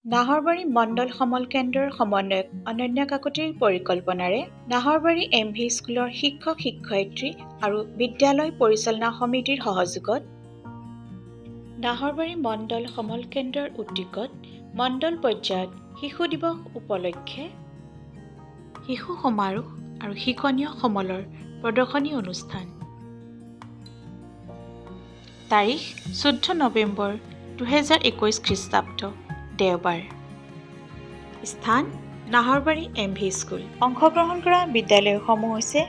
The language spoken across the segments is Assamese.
নাহৰবাৰী মণ্ডল সমল কেন্দ্ৰৰ সমন্বয়ক অনন্য কাকতিৰ পৰিকল্পনাৰে নাহৰবাৰী এম.ভি. স্কুলৰ শিক্ষক-শিক্ষয়িত্ৰী আৰু বিদ্যালয় পৰিচালনা সমিতিৰ সহযোগত নাহৰবাৰী মণ্ডল সমল কেন্দ্ৰৰ উদ্যোগত মণ্ডল পৰ্যায়ত শিশু দিৱস উপলক্ষে শিশু সমাৰোহ আৰু শিক্ষণীয় সমলৰ প্ৰদৰ্শনী অনুষ্ঠান। তাৰিখ 14 নৱেম্বৰ 2021 খ্ৰীষ্টাব্দ দেওবাৰ। স্থান নাহৰবাৰী এম.ভি. স্কুল। অংশগ্ৰহণ কৰা বিদ্যালয়সমূহ হৈছে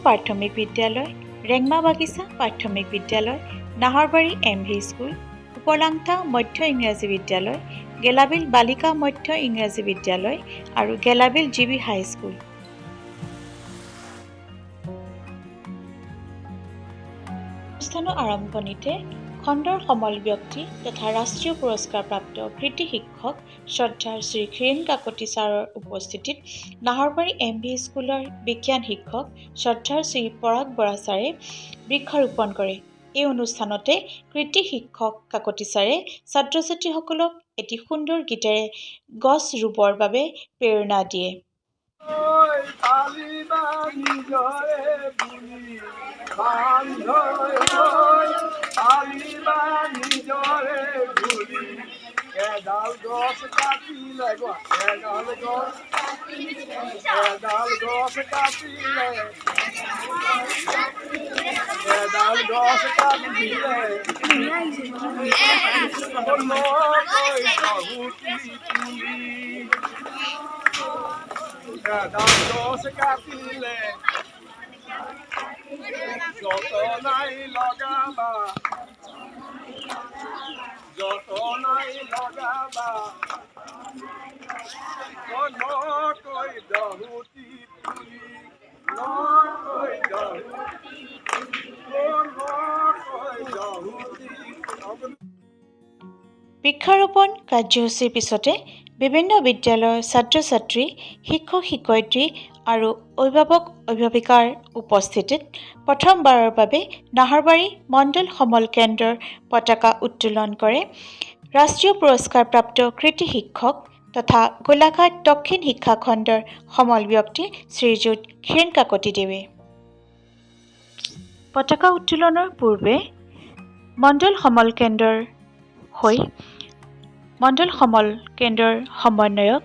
প্ৰাথমিক বিদ্যালয়, ৰেংমা বাগিচা প্ৰাথমিক বিদ্যালয়, নাহৰবাৰী এম.ভি. স্কুল, উপলাংথা মধ্য ইংৰাজী বিদ্যালয়, গেলাবিল বালিকা মধ্য ইংৰাজী বিদ্যালয় আৰু গেলাবিল জি.বি. হাইস্কুল। অনুষ্ঠানৰ আৰম্ভণিতে খণ্ডৰ সমল ব্যক্তি তথা ৰাষ্ট্ৰীয় পুৰস্কাৰপ্ৰাপ্ত কৃতি শিক্ষক শ্ৰদ্ধাৰ শ্ৰী ক্ষীৰেন কাকতি ছাৰৰ উপস্থিতিত নাহৰবাৰী এম.ভি. স্কুলৰ বিজ্ঞান শিক্ষক শ্ৰদ্ধাৰ শ্ৰী পৰাগ বৰা ছাৰে বৃক্ষৰোপণ কৰে। এই অনুষ্ঠানতে কৃতি শিক্ষক কাকতি ছাৰে ছাত্ৰ-ছাত্ৰীসকলক এটি সুন্দৰ গীতেৰে গছ ৰুবৰ বাবে প্ৰেৰণা দিয়ে। এডাল গছ কাটিলে এডাল গছ কাটিলে এডাল গছ কাটিলে এডাল গছ কাটিলে যতনাই লগাবা যতনাই লগাবা নকৈ দহুতি তুলি নকৈ দহুতি। বৃক্ষৰোপণ কাৰ্যসূচীৰ পিছতে বিভিন্ন বিদ্যালয়ৰ ছাত্ৰ-ছাত্ৰী, শিক্ষক-শিক্ষয়িত্ৰী আৰু অভিভাৱক-অধ্যাপিকাৰ উপস্থিতিত প্ৰথমবাৰৰ বাবে নাহৰবাৰী মণ্ডল সমল কেন্দ্ৰৰ পতাকা উত্তোলন কৰে ৰাষ্ট্ৰীয় পুৰস্কাৰপ্ৰাপ্ত কৃতি শিক্ষক তথা গোলাঘাট দক্ষিণ শিক্ষা খণ্ডৰ সমল ব্যক্তি শ্ৰীযুত ক্ষীৰেন কাকতিদেৱে। পতাকা উত্তোলনৰ পূৰ্বে মণ্ডল সমল কেন্দ্ৰৰ সমন্বয়ক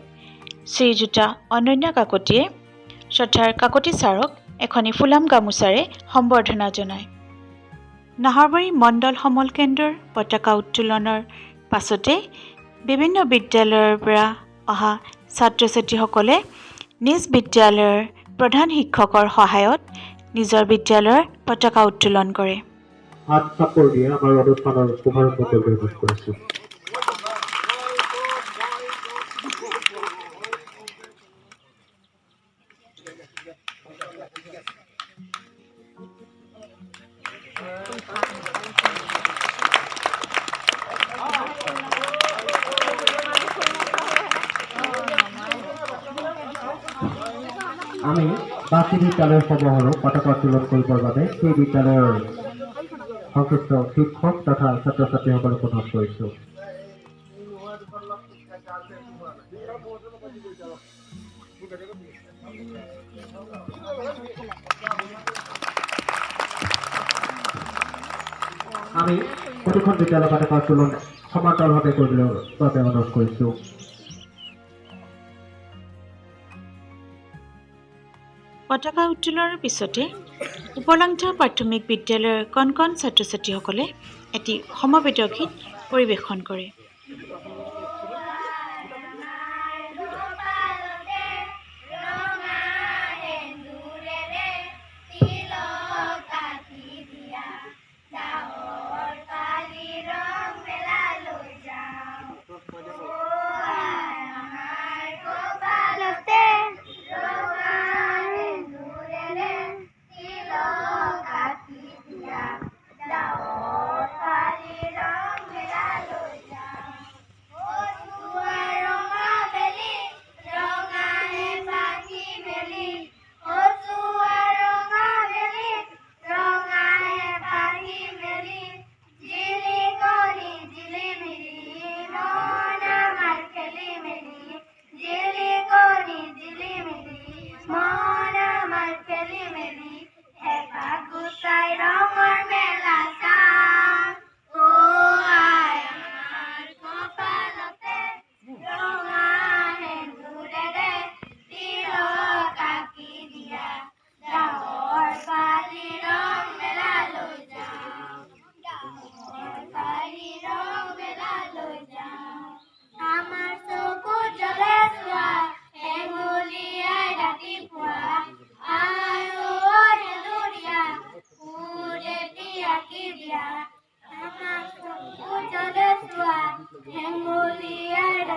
শ্ৰীযুতা অনন্য কাকতিয়ে শ্ৰদ্ধাৰ কাকতি ছাৰক এখনি ফুলাম গামোচাৰে সম্বৰ্ধনা জনায়। নাহৰবাৰী মণ্ডল সমল কেন্দ্ৰৰ পতাকা উত্তোলনৰ পাছতে বিভিন্ন বিদ্যালয়ৰ পৰা অহা ছাত্ৰ-ছাত্ৰীসকলে নিজ বিদ্যালয়ৰ প্ৰধান শিক্ষকৰ সহায়ত নিজৰ বিদ্যালয়ৰ পতাকা উত্তোলন কৰে। হাত চাপৰ দিয়ে আমাৰ অনুষ্ঠানৰ শুভাৰম্ভ কৰিবলৈ কৰিছোঁ। আমি বাকী বিদ্যালয়সমূহৰো পতাকা উত্তোলন কৰিবৰ বাবে সেই বিদ্যালয়ৰ সংশ্লিষ্ট শিক্ষক তথা ছাত্ৰ-ছাত্ৰীসকলক অনুৰোধ কৰিছোঁ। আমি প্ৰতিখন বিদ্যালয়ৰ পতাকা উত্তোলন সমান্তৰালভাৱে কৰিবলৈ বাবে অনুৰোধ কৰিছোঁ। পতাকা উত্তোলনৰ পিছতে উপলাংথা প্ৰাথমিক বিদ্যালয়ৰ কণ কণ ছাত্ৰ-ছাত্ৰীসকলে এটি সমবেত গীত পৰিৱেশন কৰে।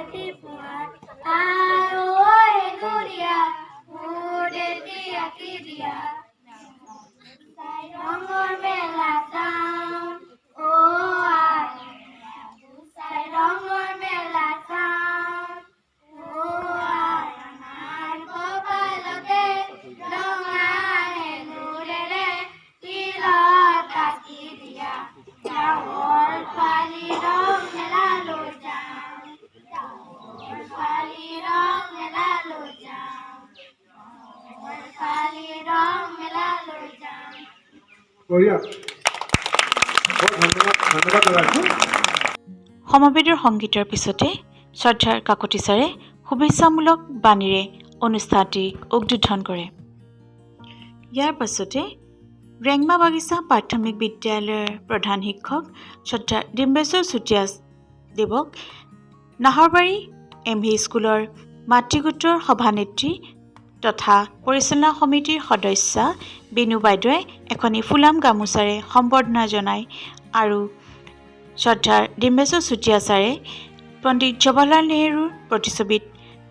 ৰাতিপুৱা আই ঐ গুৰিয়া মোৰ এতিয়া কি দিয়া ৰঙৰ মেলা চাওঁ অ আই ৰঙৰ মেলা চাওঁ অ আই আমাৰ কপালতে ৰঙাহে নূৰেৰে তিলত আঁকি দিয়া ডাঙৰ ছোৱালী ৰং মেলালৈ যাওঁ ডাঙৰ ছোৱালী ৰং মেলালৈ যাওঁ ডাঙৰ ছোৱালী ৰং মেলালৈ যাওঁ বঢ়িয়া ধন্যবাদ জনাইছোঁ সমবেদৰ সংগীতৰ পিছতে শ্ৰদ্ধাৰ কাকতি ছাৰে শুভেচ্ছামূলক বাণীৰে অনুষ্ঠানটি উদ্বোধন কৰে। ইয়াৰ পাছতে ৰেংমা বাগিচা প্ৰাথমিক বিদ্যালয়ৰ প্ৰধান শিক্ষক শ্ৰদ্ধাৰ ডিম্বেশ্বৰ চুতীয়া দেৱক নাহৰবাৰী MV স্কুলৰ মাতৃগোটৰ সভানেত্ৰী তথা পৰিচালনা সমিতিৰ সদস্যা বিনু বাইদেৱে এখনি ফুলাম গামোচাৰে সম্বৰ্ধনা জনায় আৰু শ্ৰদ্ধাৰ ডিম্বেশ্বৰ চুতীয়া ছাৰে পণ্ডিত জৱাহৰলাল নেহৰুৰ প্ৰতিচ্ছবিত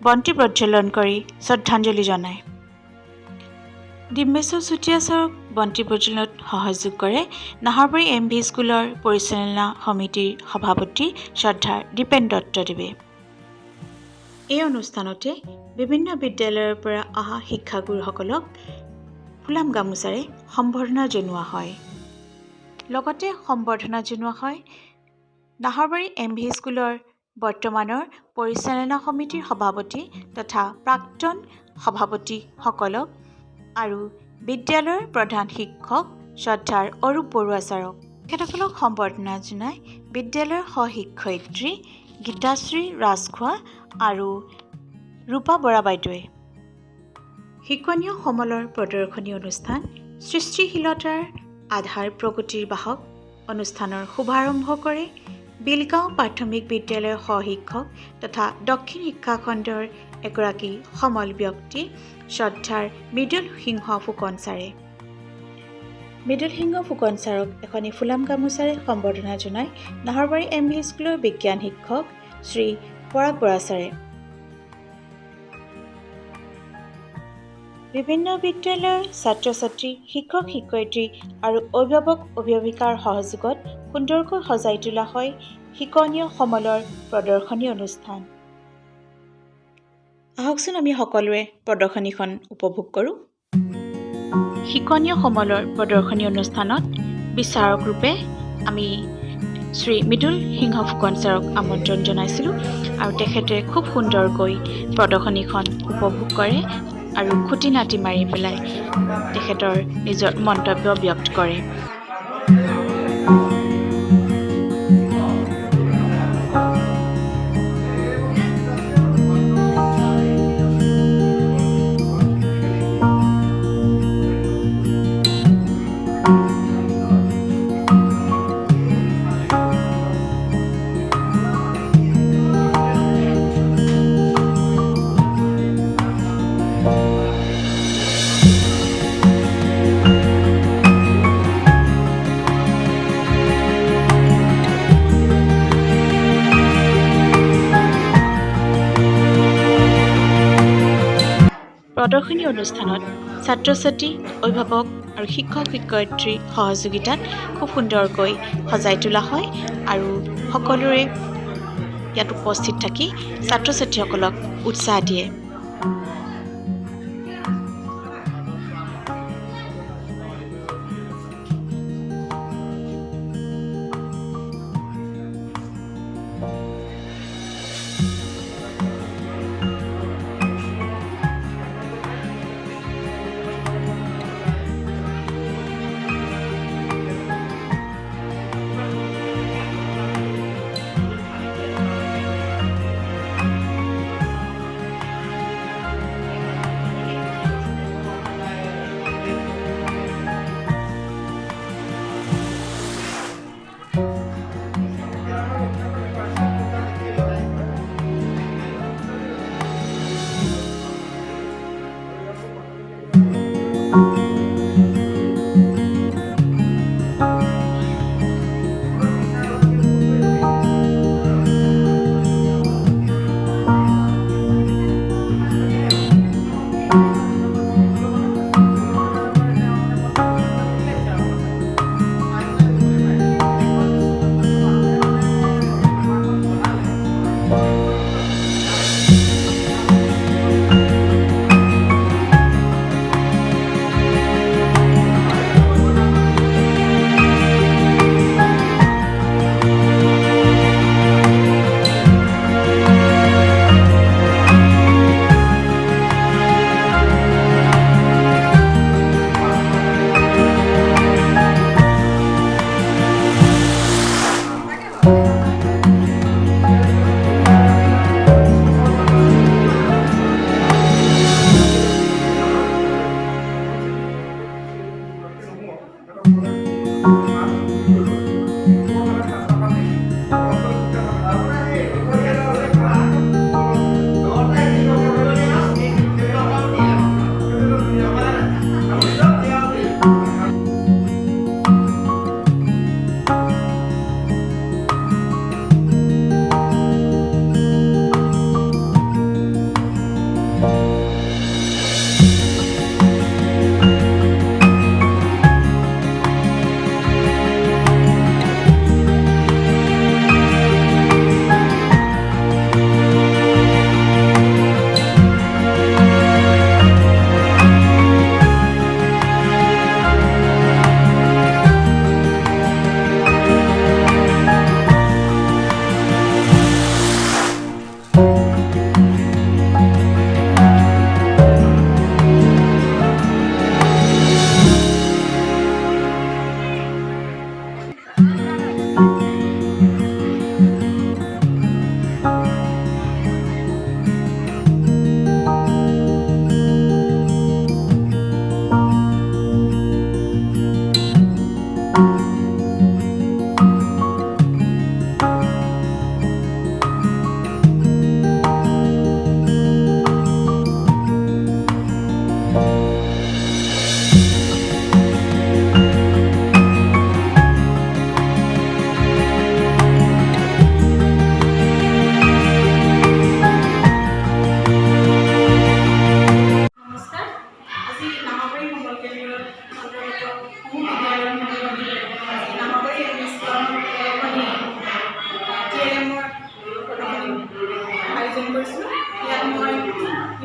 বন্তি প্ৰজ্বলন কৰি শ্ৰদ্ধাঞ্জলি জনায়। ডিম্বেশ্বৰ চুতীয়া ছাৰক বন্তি প্ৰজ্বলনত সহযোগ কৰে নাহৰবাৰী MV স্কুলৰ পৰিচালনা সমিতিৰ সভাপতি শ্ৰদ্ধাৰ দীপেন দত্তদেৱে। এই অনুষ্ঠানতে বিভিন্ন বিদ্যালয়ৰ পৰা অহা শিক্ষাগুৰুসকলক ফুলাম গামোচাৰে সম্বৰ্ধনা জনোৱা হয়। লগতে সম্বৰ্ধনা জনোৱা হয় নাহৰবাৰী MV স্কুলৰ বৰ্তমানৰ পৰিচালনা সমিতিৰ সভাপতি তথা প্ৰাক্তন সভাপতিসকলক আৰু বিদ্যালয়ৰ প্ৰধান শিক্ষক শ্ৰদ্ধাৰ অৰূপ বৰুৱা ছাৰক। তেখেতসকলক সম্বৰ্ধনা জনাই বিদ্যালয়ৰ সহশিক্ষয়িত্ৰী গীতাশ্ৰী ৰাজখোৱা আৰু ৰূপা বৰা বাইদেৱে। শিক্ষণীয় সমলৰ প্ৰদৰ্শনী অনুষ্ঠান সৃষ্টিশীলতাৰ আধাৰ প্ৰগতিৰ বাহক অনুষ্ঠানৰ শুভাৰম্ভ কৰে বিলগাঁও প্ৰাথমিক বিদ্যালয়ৰ সহশিক্ষক তথা দক্ষিণ শিক্ষাখণ্ডৰ এগৰাকী সমল ব্যক্তি শ্ৰদ্ধাৰ মৃদুল সিংহ ফুকন ছাৰে। মৃদুল সিংহ ফুকন ছাৰক এখনি ফুলাম গামোচাৰে সম্বৰ্ধনা জনাই নাহৰবাৰী MV স্কুলৰ বিজ্ঞান শিক্ষক শ্ৰী পৰাগ বৰা ছাৰে। বিভিন্ন বিদ্যালয়ৰ ছাত্ৰ ছাত্ৰী শিক্ষক শিক্ষয়িত্ৰী আৰু অভিভাৱক অভিভাৱিকাৰ সহযোগত সুন্দৰকৈ সজাই তোলা হয় শিক্ষণীয় সমলৰ প্ৰদৰ্শনী অনুষ্ঠান। আহকচোন আমি সকলোৱে প্ৰদৰ্শনীখন উপভোগ কৰোঁ। শিক্ষণীয় সমলৰ প্ৰদৰ্শনী অনুষ্ঠানত বিচাৰক ৰূপে আমি শ্ৰী মৃদুল সিংহ ফুকন ছাৰক আমন্ত্ৰণ জনাইছিলোঁ আৰু তেখেতে খুব সুন্দৰকৈ প্ৰদৰ্শনীখন উপভোগ কৰে আৰু খুটি নাটি মাৰি পেলাই তেখেতৰ নিজৰ মন্তব্য ব্যক্ত কৰে। প্ৰদৰ্শনী অনুষ্ঠানত ছাত্ৰ ছাত্ৰী অভিভাৱক আৰু শিক্ষক শিক্ষয়িত্ৰীৰ সহযোগিতাত খুব সুন্দৰকৈ সজাই তোলা হয় আৰু সকলোৰে ইয়াত উপস্থিত থাকি ছাত্ৰ ছাত্ৰীসকলক উৎসাহ দিয়ে।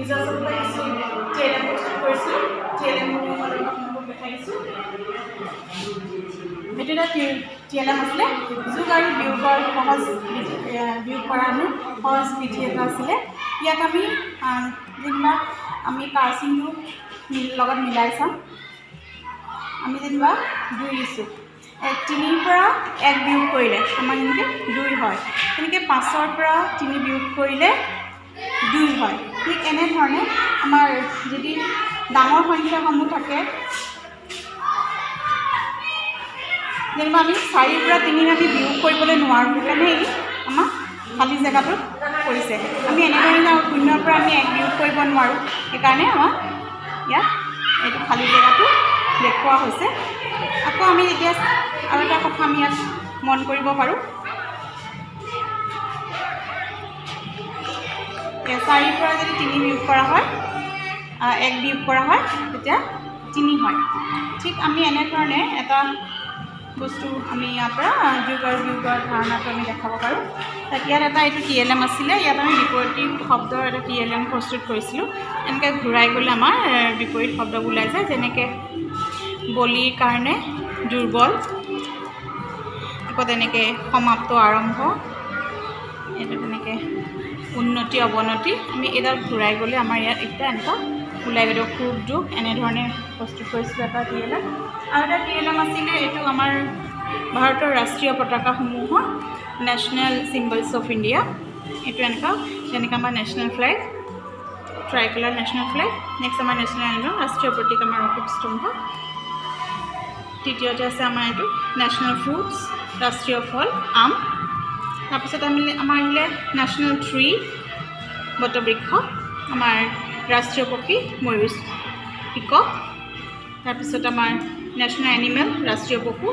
নিজৰ চকুৰে কিছু TLM প্ৰস্তুত কৰিছিলোঁ। TLM আপোনালোকক দেখাই দিছোঁ। এইটো এটা TLM আছিলে। যোগ আৰু বিয়োগৰ সহজ বিয়োগ কৰা আমি সহজ বিধি এটা আছিলে। ইয়াত আমি যেনিবা আমি কাৰ্চিংটো লগত মিলাই চাম। আমি যেনিবা 2 দিছোঁ। 3ৰ পৰা 1 বিয়োগ কৰিলে আমাৰ এনেকৈ 2 হয়। তেনেকৈ 5ৰ পৰা 3 বিয়োগ কৰিলে 2 হয়। ঠিক এনেধৰণে আমাৰ যদি ডাঙৰ সংখ্যাসমূহ থাকে, যেনিবা আমি 4ৰ পৰা 3 আমি বিয়োগ কৰিবলৈ নোৱাৰোঁ, সেইকাৰণে ই আমাৰ খালী জেগাটোত পৰিছে। আমি এনেধৰণে 0ৰ পৰা আমি 1 বিয়োগ কৰিব নোৱাৰোঁ, সেইকাৰণে আমাৰ ইয়াত এইটো খালী জেগাটো দেখুওৱা হৈছে। আকৌ আমি এতিয়া আৰু এটা কথা আমি ইয়াত মন কৰিব পাৰোঁ। 4ৰ পৰা যদি 3 বিয়োগ কৰা হয়, 1 বিয়োগ কৰা হয়, তেতিয়া 3 হয়। ঠিক আমি এনেধৰণে এটা বস্তু আমি ইয়াৰ পৰা যোগ আৰু বিয়োগৰ ধাৰণাটো আমি দেখাব পাৰোঁ। ইয়াত এটা এইটো TLM আছিলে। ইয়াত আমি বিপৰীত শব্দৰ এটা TLM প্ৰস্তুত কৰিছিলোঁ। এনেকৈ ঘূৰাই গ'লে আমাৰ বিপৰীত শব্দবোৰ ওলাই যায়, যেনেকৈ বলিৰ কাৰণে দুৰ্বল, আকৌ তেনেকৈ সমাপ্ত আৰম্ভ, এইটো তেনেকৈ উন্নতি অৱনতি। আমি এইডাল ঘূৰাই গ'লে আমাৰ ইয়াত এতিয়া এনেকুৱা ওলাই গ'লেও খুব দুখ এনেধৰণে প্ৰস্তুত কৰিছিলোঁ এটা TLM। আৰু এটা TLM আছিলে, এইটো আমাৰ ভাৰতৰ ৰাষ্ট্ৰীয় পতাকাসমূহৰ নেশ্যনেল চিম্বলছ অফ ইণ্ডিয়া। এইটো এনেকুৱা যেনেকৈ আমাৰ national flag, tricolour national flag. Next আমাৰ নেশ্যনেল এনিমেল, ৰাষ্ট্ৰীয় প্ৰতীক আমাৰ অশোক স্তম্ভ। তৃতীয়তে আছে আমাৰ এইটো নেশ্যনেল ফ্ৰুটছ, ৰাষ্ট্ৰীয় ফল আম। তাৰপিছত আমাৰ আহিলে নেশ্যনেল ট্ৰী, বটবৃক্ষ। আমাৰ ৰাষ্ট্ৰীয় পক্ষী ময়ূৰ, পিকক। তাৰপিছত আমাৰ নেশ্যনেল এনিমেল, ৰাষ্ট্ৰীয় পশু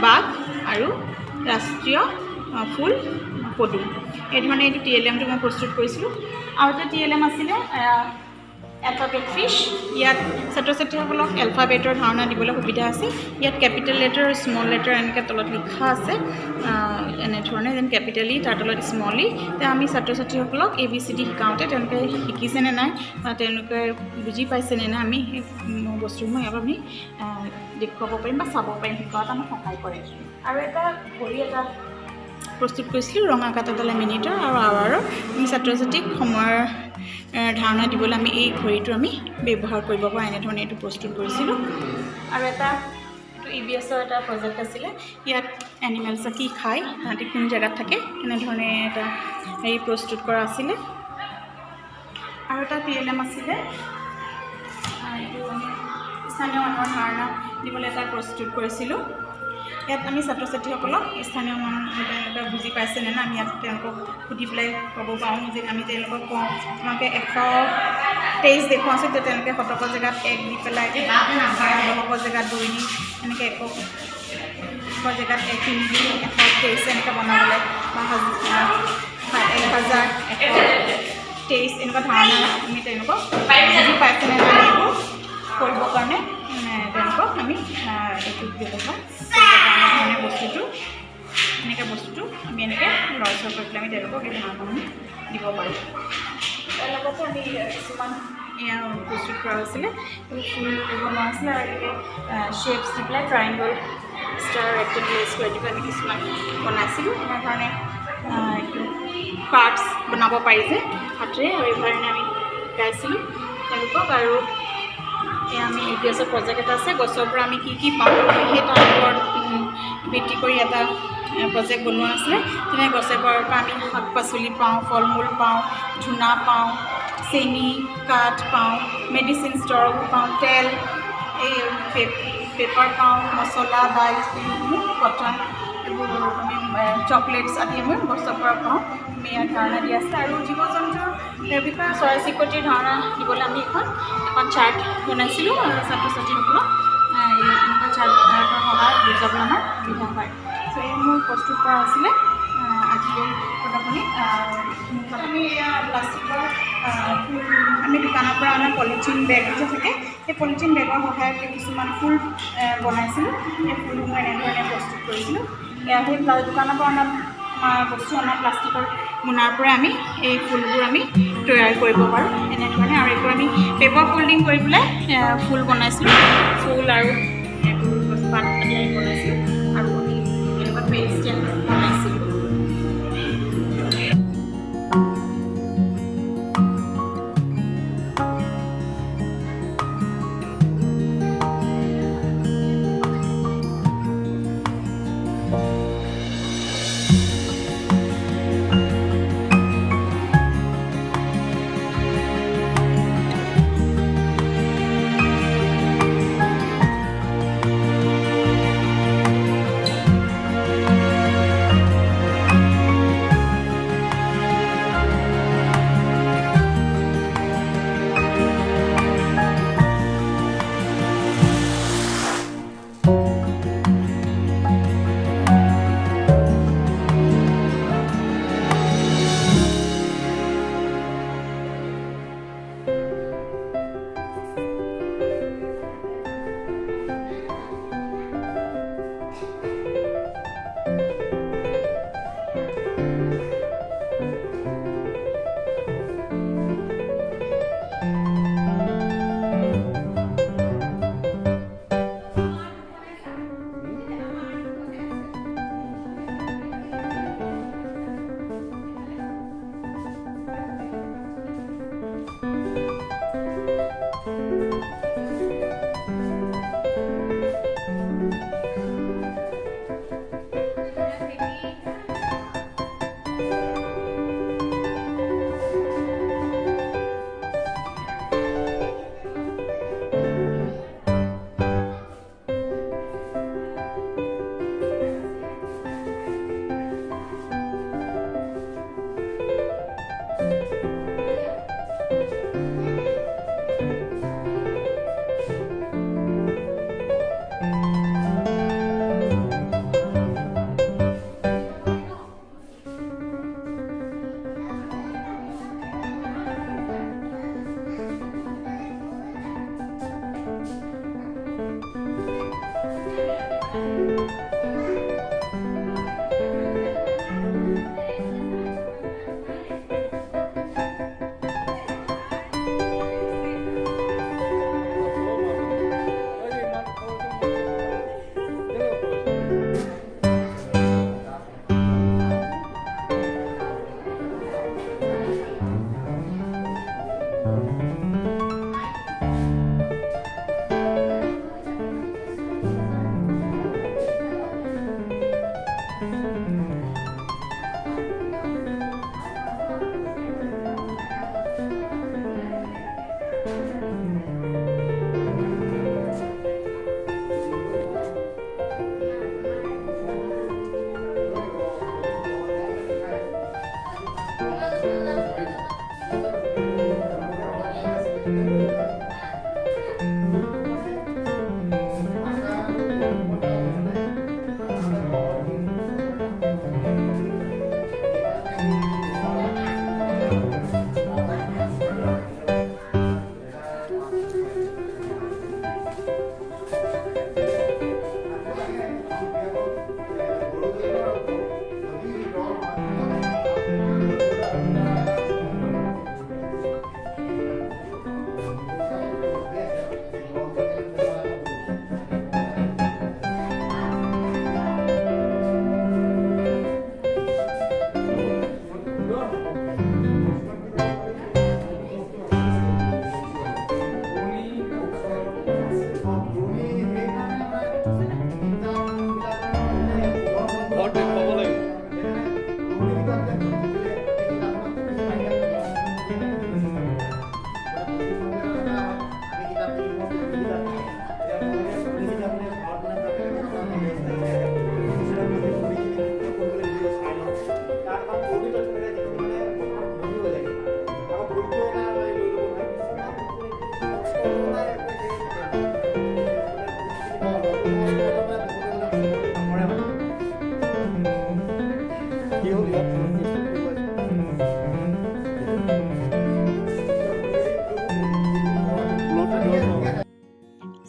বাঘ, আৰু ৰাষ্ট্ৰীয় ফুল পদুম। এই ধৰণে এইটো TLMটো মই প্ৰস্তুত কৰিছিলোঁ। আৰু এটা TLM আছিলে এলফাবেট ফিছ। ইয়াত ছাত্ৰ ছাত্ৰীসকলক এলফাবেটৰ ধাৰণা দিবলৈ সুবিধা আছে। ইয়াত কেপিটেল লেটাৰ আৰু স্মল লেটাৰ এনেকৈ তলত লিখা আছে, এনেধৰণে যেন কেপিটেল ই, তাৰ তলত স্মল ই। তেতিয়া আমি ছাত্ৰ ছাত্ৰীসকলক ABCD শিকাওঁতে তেওঁলোকে শিকিছেনে নাই বা তেওঁলোকে বুজি পাইছেনে নাই, আমি সেই বস্তুসমূহ ইয়াত আমি দেখুৱাব পাৰিম বা চাব পাৰিম, শিকোৱাত আমাক সহায় কৰে। আৰু এটা ঘড়ী এটা প্ৰস্তুত কৰিছিলোঁ, ৰঙা কাটাডাল মিনিটৰ আৰু আৱাৰৰ। আমি ছাত্ৰ ছাত্ৰীক সময়ৰ ধাৰণা দিবলৈ আমি এই ঘড়ীটো আমি ব্যৱহাৰ কৰিব পৰা এনেধৰণে এইটো প্ৰস্তুত কৰিছিলোঁ। আৰু এটা এইটো EVSৰ এটা প্ৰজেক্ট আছিলে। ইয়াত এনিমেলছে কি খায়, তাহাঁতি কোন জেগাত থাকে, এনেধৰণে এটা হেৰি প্ৰস্তুত কৰা আছিলে। আৰু এটা TLM আছিলে, এইটো আমি স্থানীয় মানুহৰ ধাৰণা দিবলৈ এটা প্ৰস্তুত কৰিছিলোঁ। ইয়াত আমি ছাত্ৰ ছাত্ৰীসকলক স্থানীয় মানুহ তেওঁলোকে বুজি পাইছেনে নাই, আমি ইয়াত তেওঁলোকক সুধি পেলাই ক'ব পাৰোঁ যে আমি তেওঁলোকক কওঁ তোমালোকে 123 দেখুৱাইছোঁ, তেতিয়া তেওঁলোকে 100 জেগাত 1 দি পেলাই, 100 জেগাত 2 দি, এনেকৈ 100 জেগাত 1 দি 123 এনেকৈ বনাবলৈ, বা 1023 এনেকুৱা ধাৰণা আমি তেওঁলোকক বুজি পাইছেনে নাই এইবোৰ কৰিবৰ কাৰণে তেওঁলোকক আমি এইটো ব্যৱহাৰ মানে বস্তুটো এনেকৈ আমি এনেকৈ লৰচৰ কৰি পেলাই আমি তেওঁলোকক এই ধাৰণাসমূহ দিব পাৰোঁ। তাৰ লগতে আমি কিছুমান এয়া প্ৰস্তুত কৰা হৈছিলে, ফুল বনোৱা আছিলে, আৰু এনেকৈ শ্বেপছ দি পেলাই ট্ৰাইংগল, ষ্টাৰ, ৰেক্টেংগুলাৰ, স্কুৱেৰ দি পেলাই আমি কিছুমান বনাইছিলোঁ। এনেধৰণে এইটো কাৰ্ডছ বনাব পাৰি যে হাতেৰে, আৰু এইধৰণে আমি শিকাইছিলোঁ তেওঁলোকক। আৰু আমি EVSৰ প্ৰজেক্ট এটা আছে, গছৰ পৰা আমি কি পাওঁ সেই তাৰ ওপৰত ভিত্তি কৰি এটা প্ৰজেক্ট বনোৱা আছিলে। তেনে গছৰ পৰা আমি শাক পাচলি পাওঁ, ফল মূল পাওঁ, ধূনা পাওঁ, চেনি, কাঠ পাওঁ, মেডিচিন ষ্টৰবোৰ পাওঁ, তেল, এই পেপাৰ পাওঁ, মছলা, দাইল, কটন, এইবোৰ আমি চকলেটছ আদি আমি গছৰ পৰা পাওঁ। আমি ইয়াৰ ধাৰণা দি আছে। আৰু জীৱ জন্তুৰ বিষয়ে চৰাই চিৰিকটিৰ ধাৰণা দিবলৈ আমি এখন চাৰ্ট বনাইছিলোঁ, ছাত্ৰ ছাত্ৰীসকলক এনেকুৱা চাৰ্টৰ সহায়ত বুজাবলৈ আমাৰ সুবিধা হয়। চ' এই মোৰ প্ৰস্তুত কৰা আছিলে আজি এই প্ৰদৰ্শনী। আমি প্লাষ্টিকৰ আমি দোকানৰ পৰা অনা পলিথিন বেগ যে থাকে, সেই পলিথিন বেগৰ সহায়ত কিছুমান ফুল বনাইছিলোঁ। এই ফুলসমূহ এনেধৰণে প্ৰস্তুত কৰিছিলোঁ। সেই দোকানৰ পৰা অনা আমাৰ বস্তু অনা প্লাষ্টিকৰ মোনাৰ পৰা আমি এই ফুলবোৰ আমি তৈয়াৰ কৰিব পাৰোঁ এনেধৰণে। আৰু এইবোৰ আমি পেপাৰ ফল্ডিং কৰি পেলাই ফুল বনাইছিলোঁ, ফুল আৰু এইবোৰ গছপাত আদি আমি বনাইছিলোঁ আৰু আমি এনেকুৱা পেজ ষ্টেণ্ড বনাইছিলোঁ।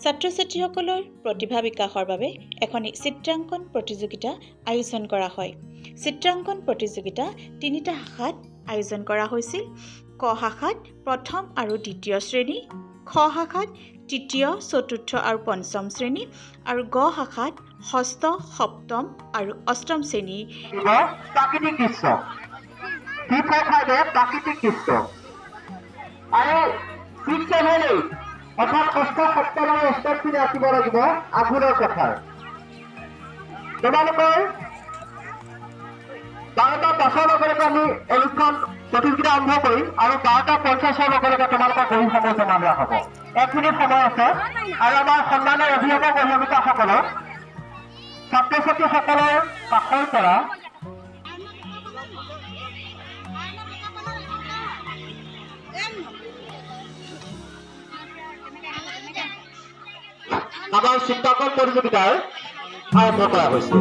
ছাত্ৰ ছাত্ৰীসকলৰ প্ৰতিভা বিকাশৰ বাবে এখনি চিত্ৰাংকন প্ৰতিযোগিতা আয়োজন কৰা হয়। চিত্ৰাংকন প্ৰতিযোগিতা 3টা শাখাত আয়োজন কৰা হৈছিল। ক শাখাত প্ৰথম আৰু দ্বিতীয় শ্ৰেণী, খ শাখাত তৃতীয়, চতুৰ্থ আৰু পঞ্চম শ্ৰেণী আৰু গ শাখাত ষষ্ঠ, সপ্তম আৰু অষ্টম শ্ৰেণী। প্ৰাকৃতিক দৃশ্য, প্ৰাকৃতিক দৃশ্য আৰু অৰ্থাৎ ষষ্ঠ, সপ্তম আৰু অষ্টম শ্ৰেণী আঁকিব লাগিব আঘোণৰ কথাৰ। তোমালোকৰ 12টা 5 লগে আমি অনুষ্ঠান প্ৰতিযোগিতা আৰম্ভ কৰিম আৰু 12টা 50 লগে তোমালোকৰ বহি সময় জমা লোৱা হ'ব। 1 মিনিট সময় আছে আৰু আমাৰ সন্মানৰ অভিভাৱক অভিভাৱিকাসকলক ছাত্ৰ ছাত্ৰীসকলৰ কাষৰ পৰা আমাৰ চিত্ৰাংকন প্ৰতিযোগিতাৰ আৰম্ভ কৰা হৈছে।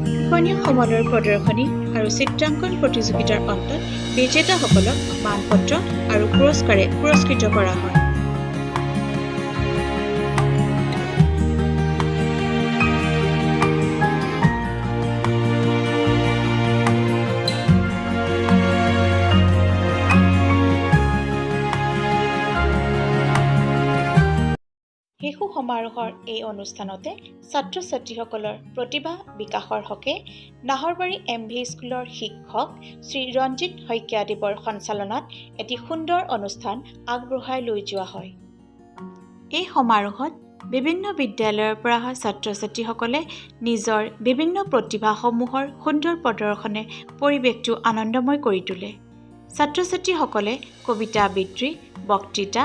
শিক্ষণীয় সমলৰ প্ৰদৰ্শনী আৰু চিত্ৰাংকন প্ৰতিযোগিতাৰ অন্তত বিজেতাসকলক মানপত্ৰ আৰু পুৰস্কাৰে পুৰস্কৃত কৰা হয়। শিশু সমাৰোহৰ এই অনুষ্ঠানতে ছাত্ৰ ছাত্ৰীসকলৰ প্ৰতিভা বিকাশৰ হকে নাহৰবাৰী MV স্কুলৰ শিক্ষক শ্ৰী ৰঞ্জিত শইকীয়াদেৱৰ সঞ্চালনাত এটি সুন্দৰ অনুষ্ঠান আগবঢ়াই লৈ যোৱা হয়। এই সমাৰোহত বিভিন্ন বিদ্যালয়ৰ পৰা অহা ছাত্ৰ ছাত্ৰীসকলে নিজৰ বিভিন্ন প্ৰতিভাসমূহৰ সুন্দৰ প্ৰদৰ্শনে পৰিৱেশটো আনন্দময় কৰি তোলে। ছাত্ৰ ছাত্ৰীসকলে কবিতা আবৃত্তি, বক্তৃতা,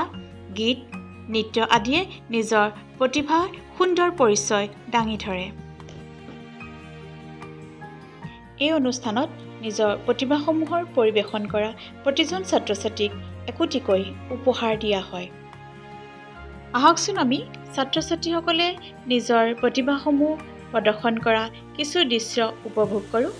গীত, নৃত্য আদিয়ে নিজৰ প্ৰতিভাৰ সুন্দৰ পৰিচয় দাঙি ধৰে। এই অনুষ্ঠানত নিজৰ প্ৰতিভাসমূহৰ পৰিৱেশন কৰা প্ৰতিজন ছাত্ৰ ছাত্ৰীক একোটিকৈ উপহাৰ দিয়া হয়। আহকচোন আমি ছাত্ৰ ছাত্ৰীসকলে নিজৰ প্ৰতিভাসমূহ প্ৰদৰ্শন কৰা কিছু দৃশ্য উপভোগ কৰোঁ।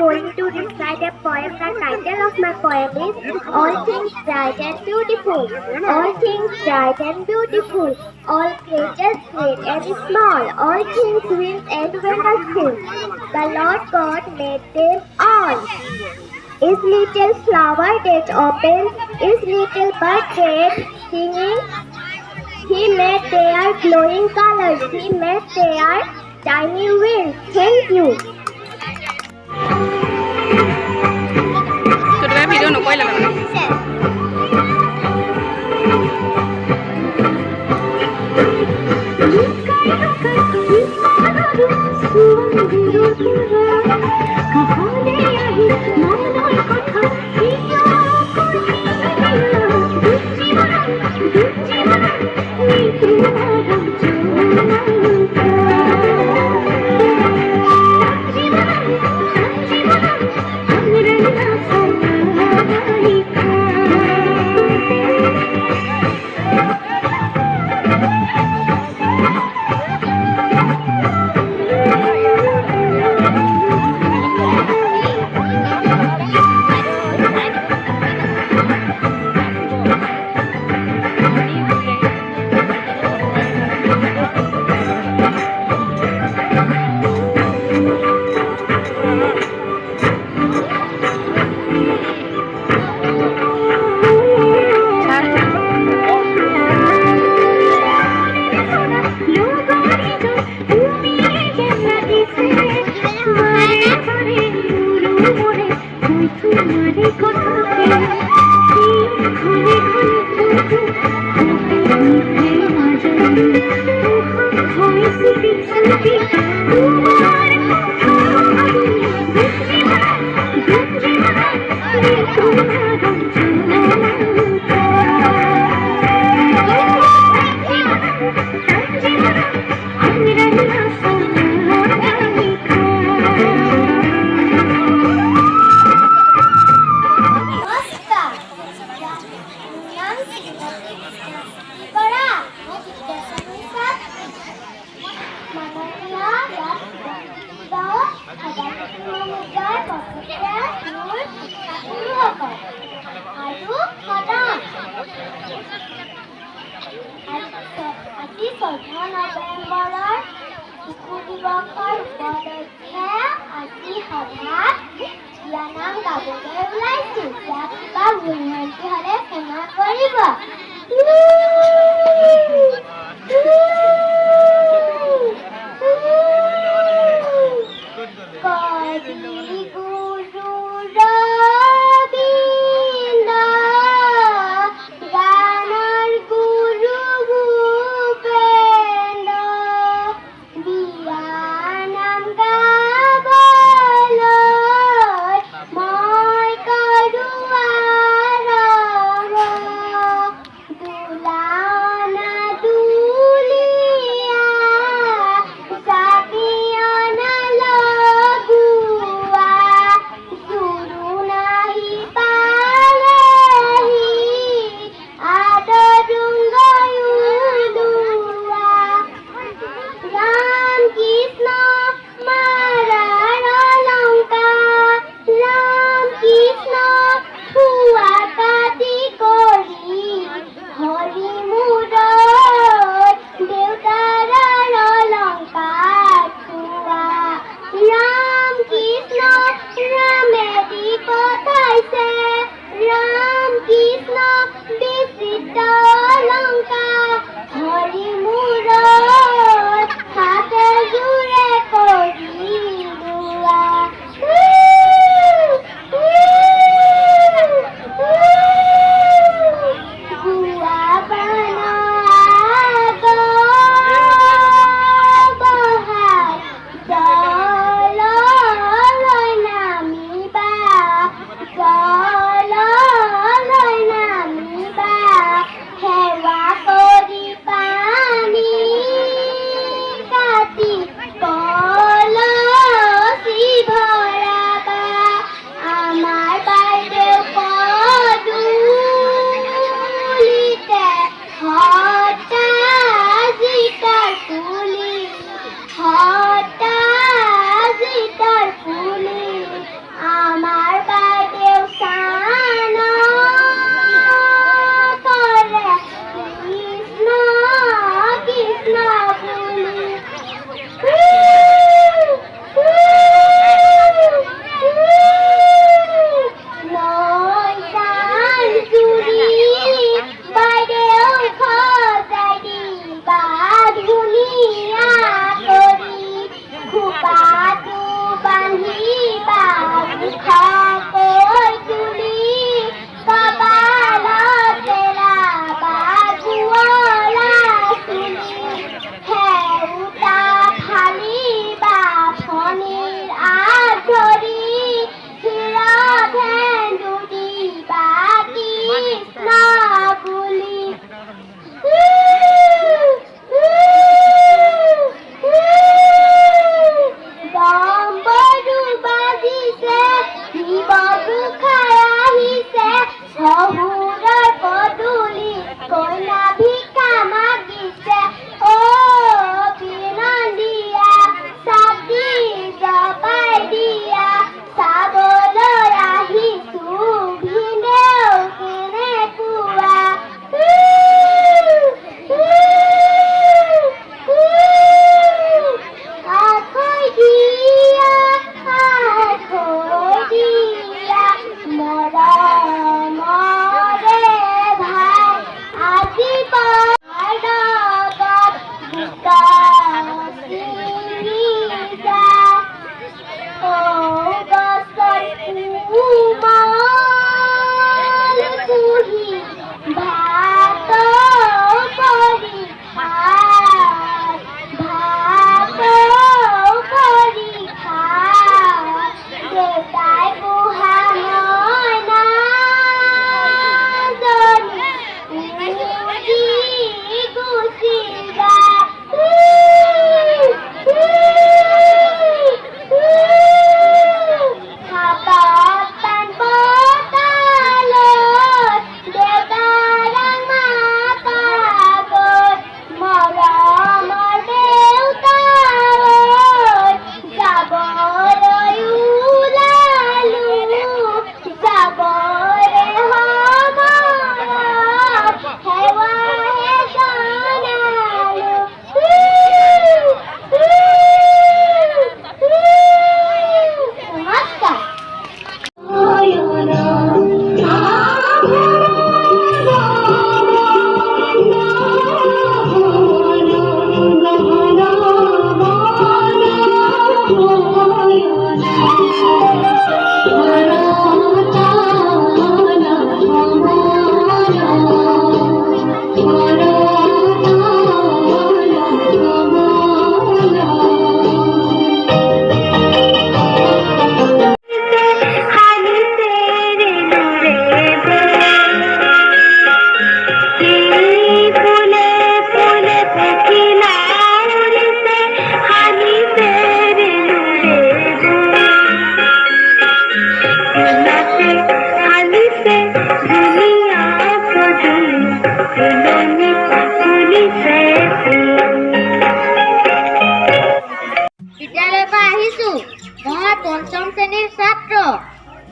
going to recite a poem. The title of my poem is All Things Bright and Beautiful. All things bright and beautiful. All creatures great and small. All things wild and wonderful. The Lord God made them all. Is little flower that opens, is little bird that singing. He made their glowing colors, he made their tiny wings. Thank you. তোৰ ভিডিঅ' নকৰিলা মানে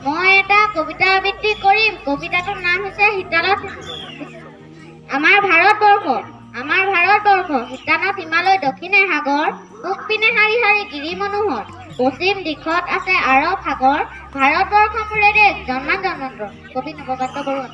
মই এটা কবিতা আবৃত্তি কৰিম। কবিতাটোৰ নাম হৈছে শীতলত আমাৰ ভাৰতবৰ্ষ শীতানত হিমালয় দক্ষিণে সাগৰ, পূব পিনে শাৰী শাৰী গিৰি মনোহৰ, পশ্চিম দিশত আছে আৰৱ সাগৰ, ভাৰতবৰ্ষ মোৰে দেশ জন্মান জন্মান্তৰ। কবি নৱকান্ত বৰুৱা।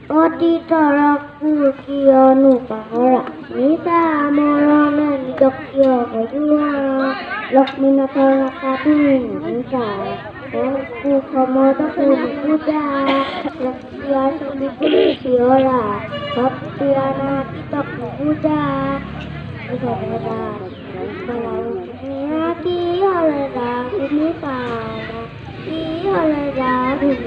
অতীতৰ কিয়নো পাহৰা নিতা মৰমে নিজক কিয় বজোৱা লক্ষ্মীনাথৰ আশাটো নিতা সময় পূজা লক্ষ্মীয়াৰ ছবি ফুলি চিঞৰা ভক্তিয়া নাতিতক পূজা কি হলে তুমি পাৰা কি হলে তুমি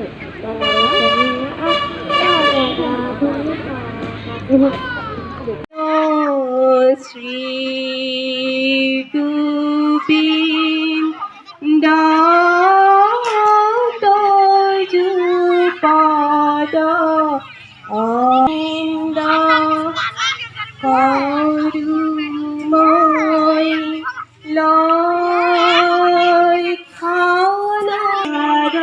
শ্ৰী গোবিন্দ পদ অন্দ মই লৈ খানাৰ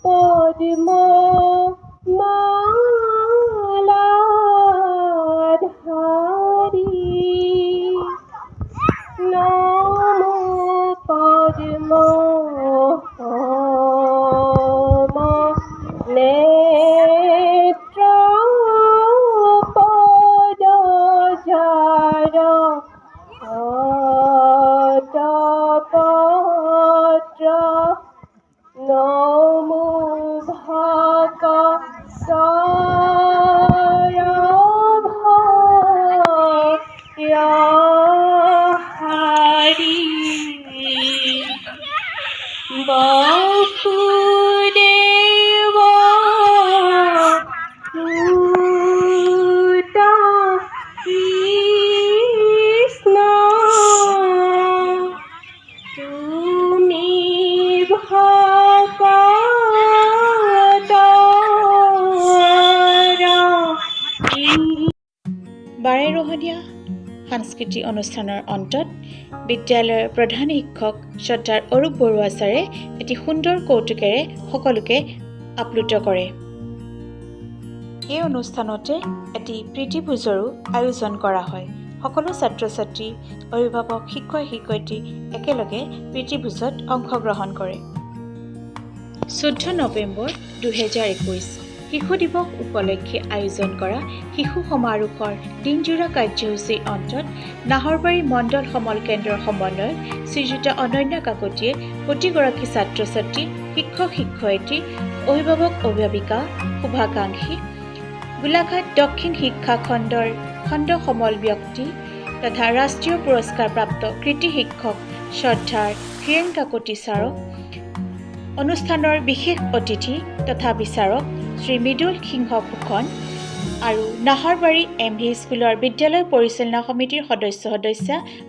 পদ্ম মালাধাৰী নমো পদ্ম নেত্ৰ পদজাৰ পত্ৰ নমো হৰি বাসুদেব কৃষ্ণ তুমি বাৰেৰহণীয়া সাংস্কৃতিক অনুষ্ঠানৰ অন্তত বিদ্যালয়ৰ প্ৰধান শিক্ষক শ্ৰদ্ধাৰ অৰূপ বৰুৱা ছাৰে এটি সুন্দৰ কৌতুকেৰে সকলোকে আপ্লুত কৰে। এই অনুষ্ঠানতে এটি প্ৰীতিভোজৰো আয়োজন কৰা হয়। সকলো ছাত্ৰ ছাত্ৰী অভিভাৱক শিক্ষক শিক্ষয়িত্ৰী একেলগে প্ৰীতিভোজত অংশগ্ৰহণ কৰে। 14 নৱেম্বৰ 2021 শিশু দিৱস উপলক্ষে আয়োজন কৰা শিশু সমাৰোহৰ দিনজোৰা কাৰ্যসূচীৰ অন্তত নাহৰবাৰী মণ্ডল সমল কেন্দ্ৰৰ সমন্বয়ক শ্ৰীযুত অনন্য কাকতিয়ে প্ৰতিগৰাকী ছাত্ৰ ছাত্ৰী শিক্ষক শিক্ষয়িত্ৰী অভিভাৱক অভিভাৱিকা শুভাকাংক্ষী গোলাঘাট দক্ষিণ শিক্ষা খণ্ডৰ খণ্ড সমল ব্যক্তি তথা ৰাষ্ট্ৰীয় পুৰস্কাৰপ্ৰাপ্ত কৃতি শিক্ষক শ্ৰদ্ধাৰ হীৰেণ কাকতি ছাৰক অনুষ্ঠানৰ বিশেষ অতিথি তথা বিচাৰক শ্ৰী মৃদুল সিংহ ফুকন আৰু নাহৰবাৰী MV স্কুলৰ বিদ্যালয় পৰিচালনা সমিতিৰ সদস্য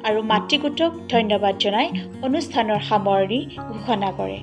আৰু মাতৃগোটক ধন্যবাদ জনাই অনুষ্ঠানৰ সামৰণি ঘোষণা কৰে।